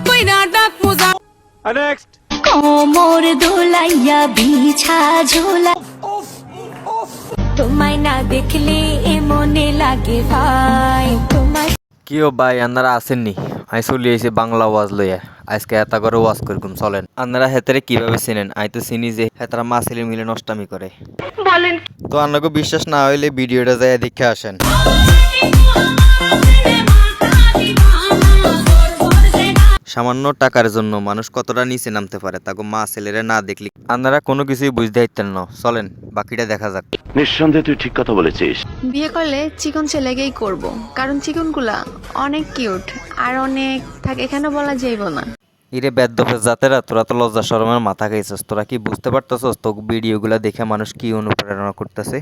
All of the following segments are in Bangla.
কইরা ডাক মোজা নেক্সট কোমর দোলাইয়া বিছা ঝোলা তোমায় না দেখলে মনে লাগে ভাই তোমায় কিও ভাই আপনারা আসেননি আই চলি আইছি বাংলা ওয়াজ লইয়া আজকে এত করে ওয়াজ করগুম চলেন আপনারা হেতারে কিভাবে চিনেন আই তো চিনি যে হেতারা মা ছেলে মিলে নষ্টামি করে বলেন তো আপনাকে বিশ্বাস না হইলে ভিডিওটা যাই দেখে আসেন। সামান্য টাকার জন্য মানুষ কতটা নিচে নামতে পারে তাকে মা ছেলেরা না দেখলি আপনারা কোনো কিছুই বুঝতে পারতেন না। চলেন বাকিটা দেখা যাক। নিঃসন্দেহে তুই ঠিক কথা বলেছিস। বিয়ে করলে চিকন ছেলেকেই করব, কারণ চিকনগুলা অনেক কিউট আর অনেক থাকে, এখানে বলা যাইব না। ইরে বেদ্যফের জাতেরা, তোরা তো লজ্জা শরমের মাথা খাইছিস, তোরা কি বুঝতে পারতেছস তো ভিডিওগুলা দেখে মানুষ কি অনুপ্রেরণা করতেছে।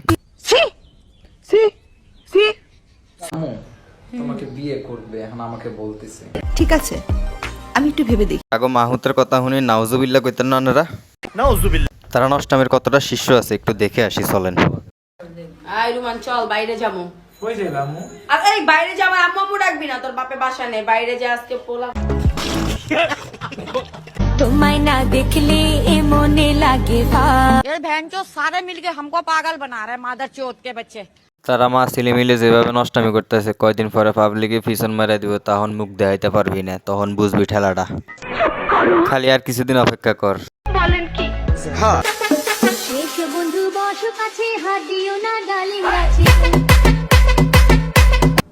তোমাকে বিয়ে করবে এখন আমাকে বলতেছে। ঠিক আছে আমি একটু ভেবে দেখি। আগো মাহুতের কথা শুনে নাউজুবিল্লাহ কইতেন না আপনারা? নাউজুবিল্লাহ। তারা নষ্টামের কতটা শিষ্য আছে একটু দেখে আসি চলেন। আই রুমান চল বাইরে যাবো। কই যাইবা আম্মু? আরে বাইরে যাবো, আম্মু ডাকবি না, তোর বাপে বাসা নেই, বাইরে যা আজকে পোলা। তোমায় না দেখলে মনে লাগে ভাই ये बहन जो सारे मिलके हमको पागल बना रहे हैं मादर चौथ के बच्चे। তারা মা ছেলে মিলে যেভাবে নষ্টামি করতেছে কয়দিন পরে পাবলিকে পিছন মারা দিব, তখন মুখ দেখাইতে পারবি না, তখন বুঝবি ঠেলাটা। খালি আর কিছুদিন অপেক্ষা কর। বলেন কি এসো বন্ধু বসো কাছে হাত দিও না ডালিম গাছে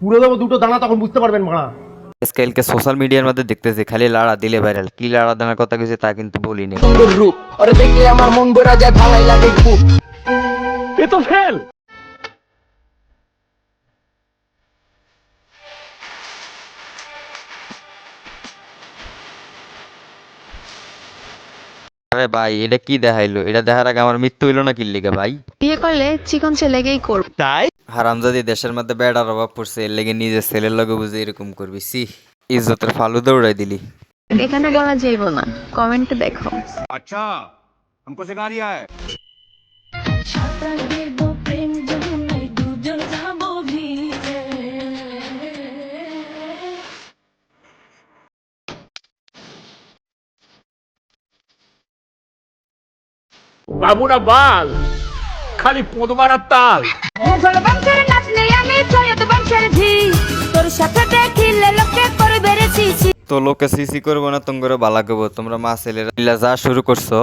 পুরো দেবো দুটো দানা তখন বুঝতে পারবেন মারা। আজকালকে সোশ্যাল মিডিয়ার মধ্যে দেখতেছি খালি লাড়া দিলে ভাইরাল, কি লাড়া দেওয়ার কথা কিছু তা কিন্তু বলিনি। রূপ আরে দেখলে আমার মন ভরা যায়, ভালাই লাগে খুব। এ তো ফেল। আরে ভাই এটা কি দেখাইলো? এটা দেখার আগে আমার মৃত্যু হইলো না কি লিগা ভাই? বিয়ে করলে চিকন ছেলেকেই করব। হারামজাদি দেশের মধ্যে বেড়ার অভাব পড়ছে, এর লেগে নিজের ছেলের লগে বুঝে এরকম করবি? সি ইজ্জতের ফালু দৌড়াই দিলি। এখানে বলা যাইব না, কমেন্টে দেখো। আচ্ছা हमको सिखा दिया है। বাবুরা বাল খালি পোদ মারার তাল। তো লোকে সিসি করবো না তোমরা বালা করবো, তোমরা মা ছেলেরা মিলা যা শুরু করছো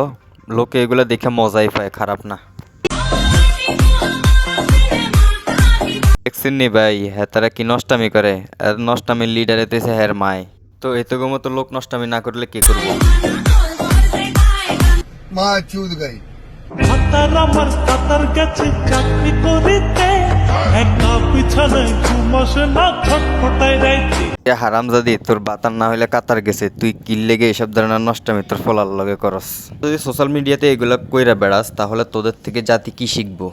লোকে এগুলা দেখে মজাই পায়, খারাপ না। দেখছেন নি ভাই হ্যাঁ তারা কি নষ্টামি করে, আর নষ্টামির লিডার এতেছে হ্যার মায়। তো এতগো মতো লোক নষ্টামি না করলে কি করবো? মা চুদ গাই হারামজাদি তোর বাতার না হইলে কাতার গেছে, তুই কি লেগে এসব ধরনের নষ্টামি তোর ফলার লগে করস? যদি সোশ্যাল মিডিয়াতে এগুলা কইরা বেড়াস তাহলে তোদের থেকে জাতি কি শিখবো?